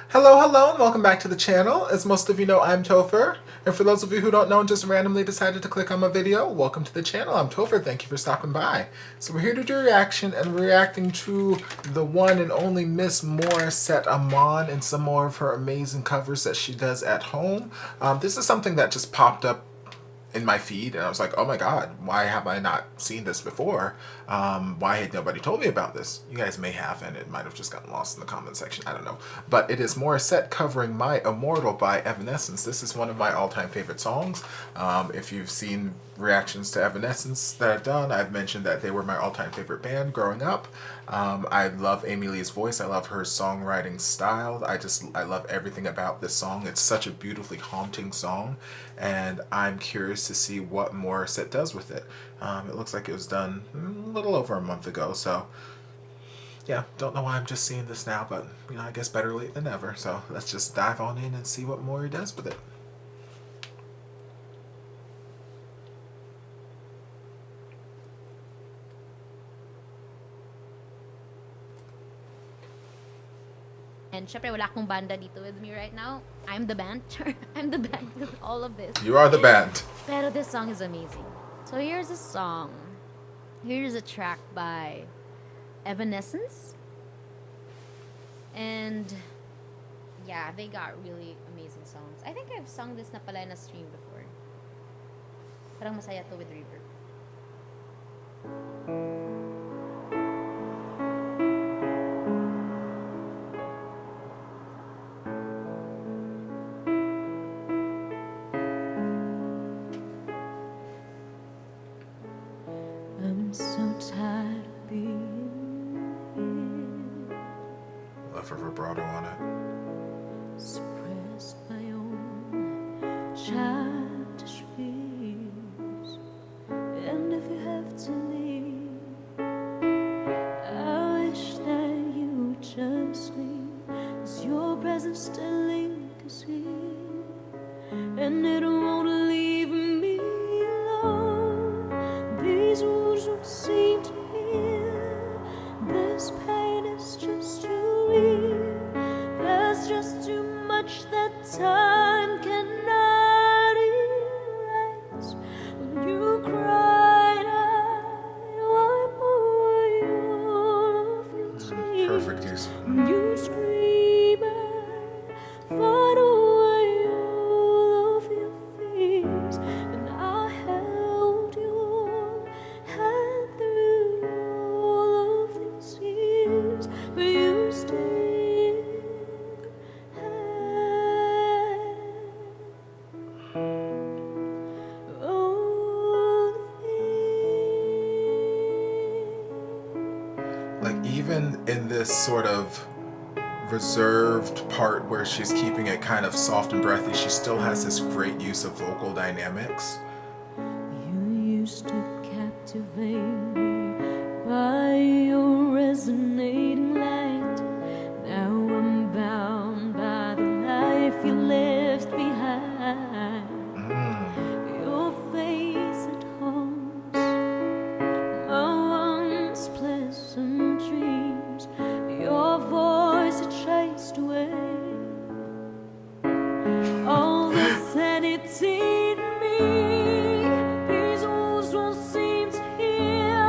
Hello, hello, and welcome back to the channel. As most of you know, I'm Topher. And for those of you who don't know and just randomly decided to click on my video, welcome to the channel. I'm Topher. Thank you for stopping by. So we're here to do a reaction, and we're reacting to the one and only Miss Morissette Amon and some more of her amazing covers that she does at home. This is something that just popped up in my feed, and I was like, oh my god, why have I not seen this before? Why had nobody told me about this? You guys may have, and it might have just gotten lost in the comment section, I don't know. But it is Morissette covering My Immortal by Evanescence. This is one of my all-time favorite songs. If you've seen reactions to Evanescence that I've done, I've mentioned that they were my all-time favorite band growing up. I love Amy Lee's voice. I love her songwriting style. I love everything about this song. It's such a beautifully haunting song, and I'm curious to see what Morissette does with it. It looks like it was done a little over a month ago, so yeah, don't know why I'm just seeing this now, but you know, I guess better late than never. So let's just dive on in and see what Mori does with it. And syempre, wala akong banda dito with me right now. I'm the band. I'm the band with all of this. You are the band. Pero this song is amazing. So here's a song. Here's a track by Evanescence. And yeah, they got really amazing songs. I think I've sung this na pala in a stream before. Parang masaya to with reverb. I'm so tired of being here. Love her vibrato on it. Suppressed my own childish fears. And if you have to leave, I wish that you would just leave, 'cause your presence still lingers here, and it won't leave me alone. These wounds don't seem to heal. This pain is just too real. There's just too much that time cannot erase. When you cried, I wipe away all of your tears. Perfect use. When you scream, I fight away all of your fears. And I held your hand through all of these years, but you still had all the Like, even in this sort of reserved part where she's keeping it kind of soft and breathy, she still has this great use of vocal dynamics. You used to captivate me by your resonating light. Now I'm bound by the life you left behind. Your face, it haunts my once pleasant dreams. Your voice, it chased away all the sanity in me. These wounds won't seem to heal.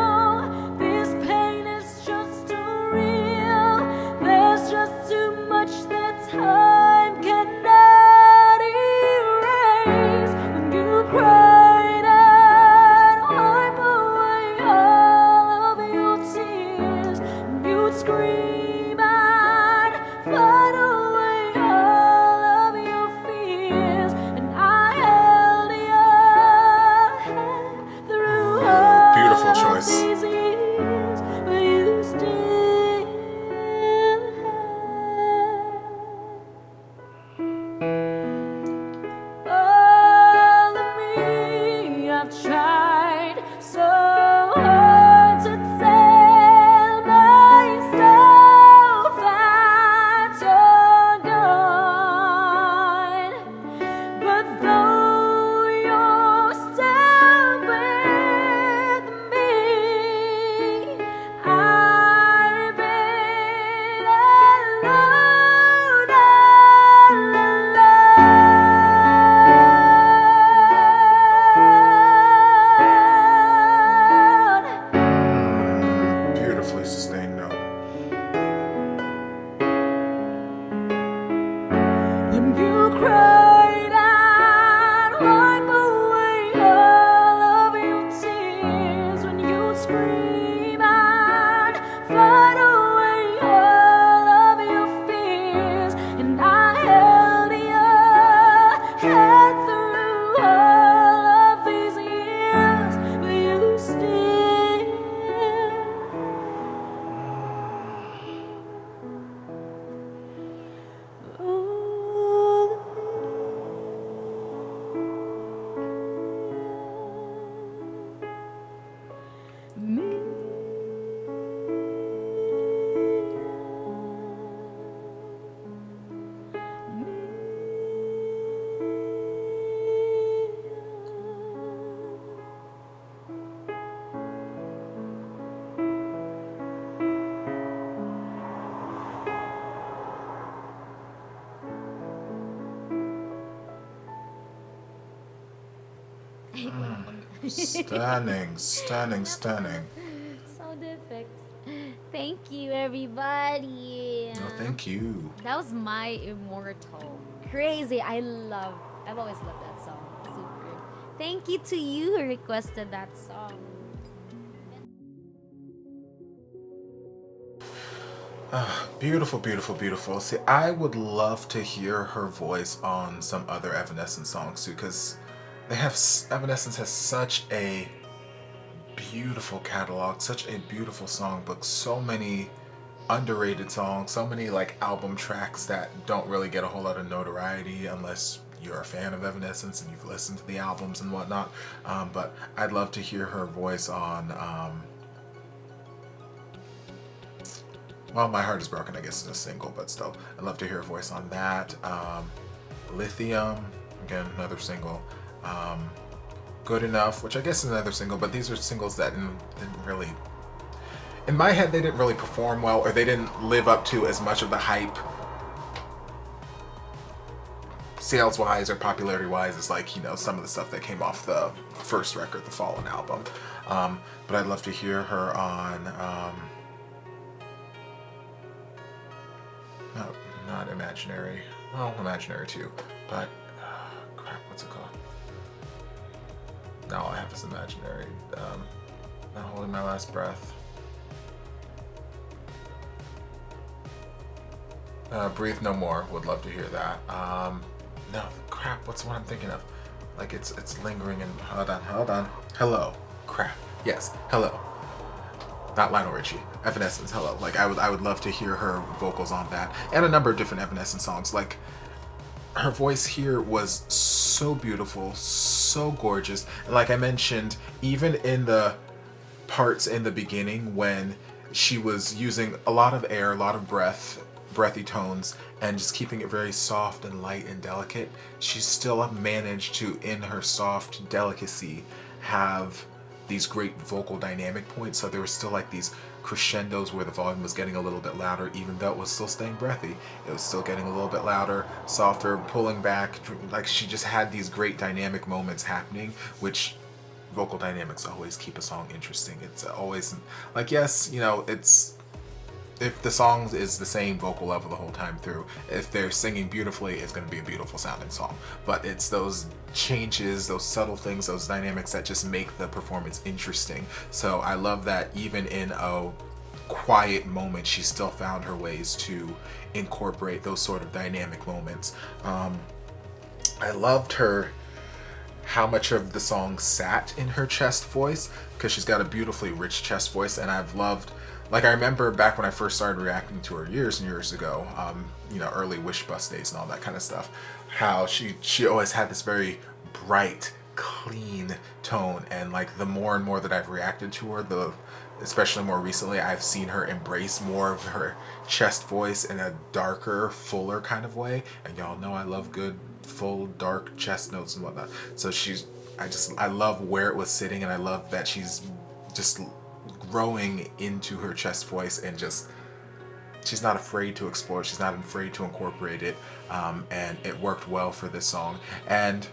Stunning, stunning, stunning. Sound effects. Thank you, everybody. No, thank you. That was my Immortal. Crazy. I've always loved that song. Super. Thank you to you who requested that song. Beautiful, beautiful, beautiful. See, I would love to hear her voice on some other Evanescence songs too, because Evanescence has such a beautiful catalog, such a beautiful songbook, so many underrated songs, so many like album tracks that don't really get a whole lot of notoriety unless you're a fan of Evanescence and you've listened to the albums and whatnot. But I'd love to hear her voice on well, My Heart Is Broken, I guess, is a single, but still, I'd love to hear a voice on that. Lithium, again, another single. Good Enough, which I guess is another single, but these are singles that didn't really, in my head, they didn't really perform well, or they didn't live up to as much of the hype, sales-wise or popularity-wise, as like, you know, some of the stuff that came off the first record, the Fallen album. But I'd love to hear her on... not Imaginary. Well, Imaginary too, but crap, what's it called? Now all I have is Imaginary. Not Holding My Last Breath. Breathe No More. Would love to hear that. No, crap. What's the one I'm thinking of? Like it's lingering and hold on. Hello. Crap. Yes. Hello. Not Lionel Richie. Evanescence, Hello. Like I would love to hear her vocals on that, and a number of different Evanescence songs. Like her voice here was so beautiful, so gorgeous, and like I mentioned, even in the parts in the beginning when she was using a lot of air, a lot of breathy tones, and just keeping it very soft and light and delicate, she still managed to, in her soft delicacy, have these great vocal dynamic points. So there were still like these crescendos where the volume was getting a little bit louder, even though it was still staying breathy. It was still getting a little bit louder, softer, pulling back. Like she just had these great dynamic moments happening, which vocal dynamics always keep a song interesting. It's always like, yes, you know, it's, if the song is the same vocal level the whole time through, if they're singing beautifully, it's going to be a beautiful sounding song. But it's those changes, those subtle things, those dynamics that just make the performance interesting. So I love that even in a quiet moment, she still found her ways to incorporate those sort of dynamic moments. I loved how much of the song sat in her chest voice, because she's got a beautifully rich chest voice, and I've loved, like I remember back when I first started reacting to her years and years ago, you know, early Wish Bus days and all that kind of stuff, how she always had this very bright, clean tone, and like the more and more that I've reacted to her, especially more recently, I've seen her embrace more of her chest voice in a darker, fuller kind of way, and y'all know I love good, full, dark chest notes and whatnot. So I love where it was sitting, and I love that she's just growing into her chest voice, and just she's not afraid to explore, she's not afraid to incorporate it, and it worked well for this song. And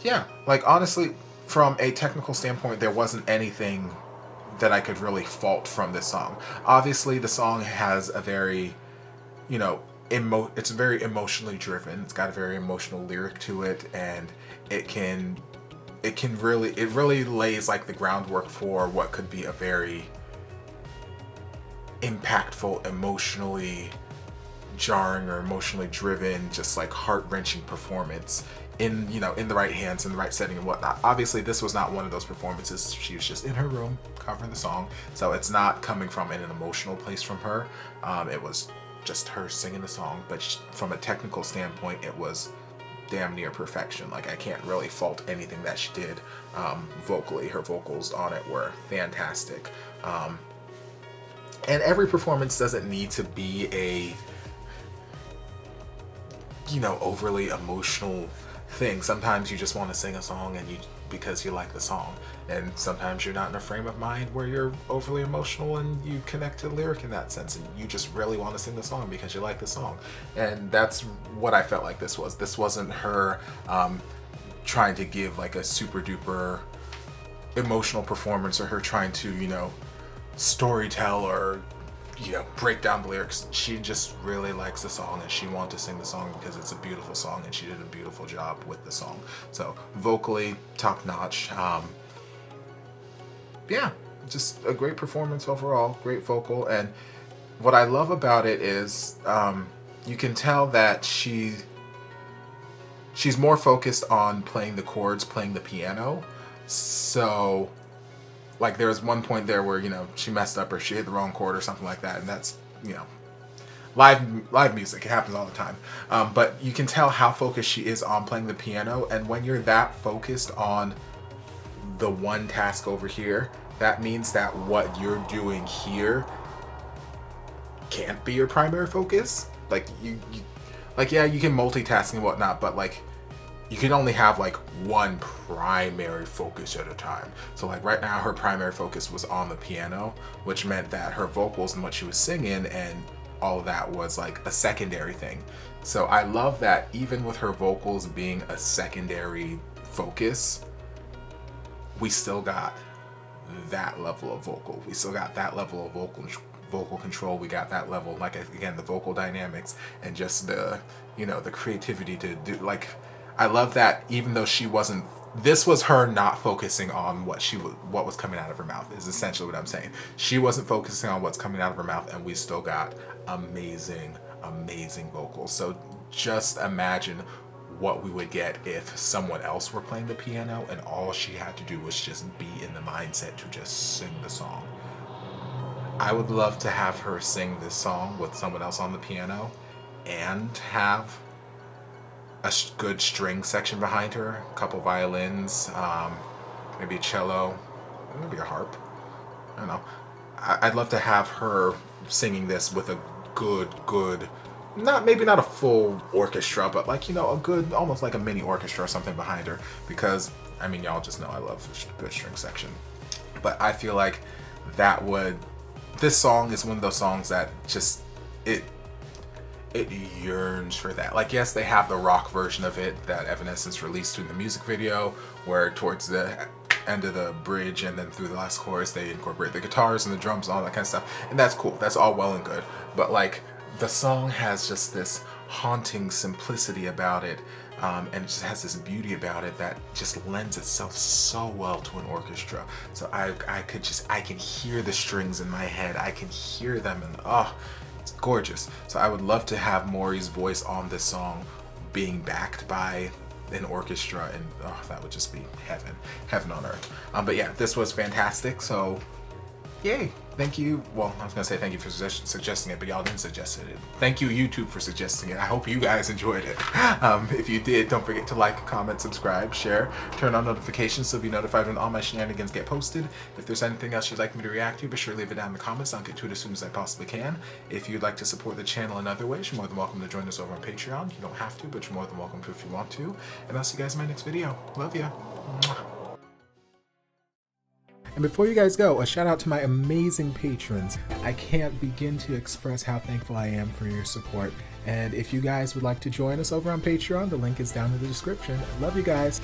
yeah, like honestly, from a technical standpoint, there wasn't anything that I could really fault from this song. Obviously the song has a very, you know, it's very emotionally driven, it's got a very emotional lyric to it, and it really lays like the groundwork for what could be a very impactful, emotionally jarring or emotionally driven, just like heart-wrenching performance in, you know, in the right hands, in the right setting and whatnot. Obviously this was not one of those performances. She was just in her room covering the song, so it's not coming from an emotional place from her. It was just her singing the song, but from a technical standpoint, it was damn near perfection. Like I can't really fault anything that she did vocally. Her vocals on it were fantastic, and every performance doesn't need to be a, you know, overly emotional thing. Sometimes you just want to sing a song because you like the song, and sometimes you're not in a frame of mind where you're overly emotional and you connect to the lyric in that sense, and you just really want to sing the song because you like the song. And that's what I felt like this was. This wasn't her trying to give like a super duper emotional performance, or her trying to, you know, story tell or, you know, break down the lyrics. She just really likes the song and she wanted to sing the song because it's a beautiful song and she did a beautiful job with the song. So vocally, top notch. Yeah, just a great performance overall, great vocal. And what I love about it is you can tell that she's more focused on playing the chords, playing the piano. So like there was one point there where, you know, she messed up or she hit the wrong chord or something like that, and that's, you know, live music, it happens all the time. But you can tell how focused she is on playing the piano, and when you're that focused on the one task over here, that means that what you're doing here can't be your primary focus. Like you like, yeah, you can multitask and whatnot, but like you can only have like one primary focus at a time. So like right now her primary focus was on the piano, which meant that her vocals and what she was singing and all of that was like a secondary thing. So I love that even with her vocals being a secondary focus, we still got that level of vocal. We still got that level of vocal control. We got that level, like, again, the vocal dynamics and just the, you know, the creativity to do, like, I love that even though she wasn't, this was her not focusing on what was coming out of her mouth, is essentially what I'm saying. She wasn't focusing on what's coming out of her mouth, and we still got amazing, amazing vocals. So just imagine what we would get if someone else were playing the piano and all she had to do was just be in the mindset to just sing the song. I would love to have her sing this song with someone else on the piano and have a good string section behind her, a couple violins, maybe a cello, maybe a harp. I don't know. I'd love to have her singing this with a good, maybe not a full orchestra, but like, you know, a good, almost like a mini orchestra or something behind her, because I mean, y'all just know I love a good string section. But I feel like this song is one of those songs that just, it yearns for that. Like, yes, they have the rock version of it that Evanescence released in the music video, where towards the end of the bridge and then through the last chorus they incorporate the guitars and the drums and all that kind of stuff, and that's cool, that's all well and good. But like, the song has just this haunting simplicity about it, and it just has this beauty about it that just lends itself so well to an orchestra. So I can hear the strings in my head, I can hear them, and it's gorgeous. So I would love to have Mori's voice on this song being backed by an orchestra, and that would just be heaven on earth. But yeah, this was fantastic, so yay. Thank you. Well, I was gonna say thank you for suggesting it, but y'all didn't suggest it. Thank you, YouTube, for suggesting it. I hope you guys enjoyed it. If you did, don't forget to like, comment, subscribe, share, turn on notifications so you'll be notified when all my shenanigans get posted. If there's anything else you'd like me to react to, be sure to leave it down in the comments. I'll get to it as soon as I possibly can. If you'd like to support the channel in other ways, you're more than welcome to join us over on Patreon. You don't have to, but you're more than welcome to if you want to. And I'll see you guys in my next video. Love ya. Mwah. And before you guys go, a shout out to my amazing patrons. I can't begin to express how thankful I am for your support. And if you guys would like to join us over on Patreon, the link is down in the description. Love you guys.